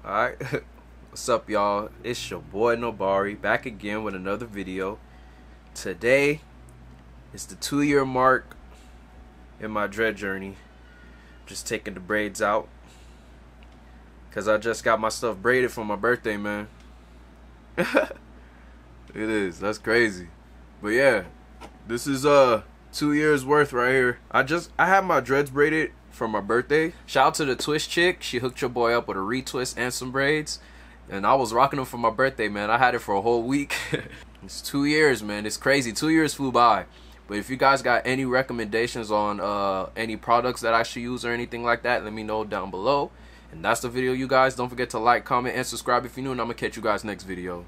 Alright, what's up y'all? It's your boy Nobari back again with another video. Today is the 2-year mark in my dread journey. Just taking the braids out because I just got my stuff braided for my birthday, man. It is, that's crazy. But yeah, this is 2 years worth right here. I had my dreads braided for my birthday. Shout out to the twist chick. She hooked your boy up with a retwist and some braids, and I was rocking them for my birthday, man. I had it for a whole week. It's 2 years, man. It's crazy. 2 years flew by. But if you guys got any recommendations on any products that I should use or anything like that, let me know down below. And that's the video, you guys. Don't forget to like, comment, and subscribe if you're new, and I'm gonna catch you guys next video.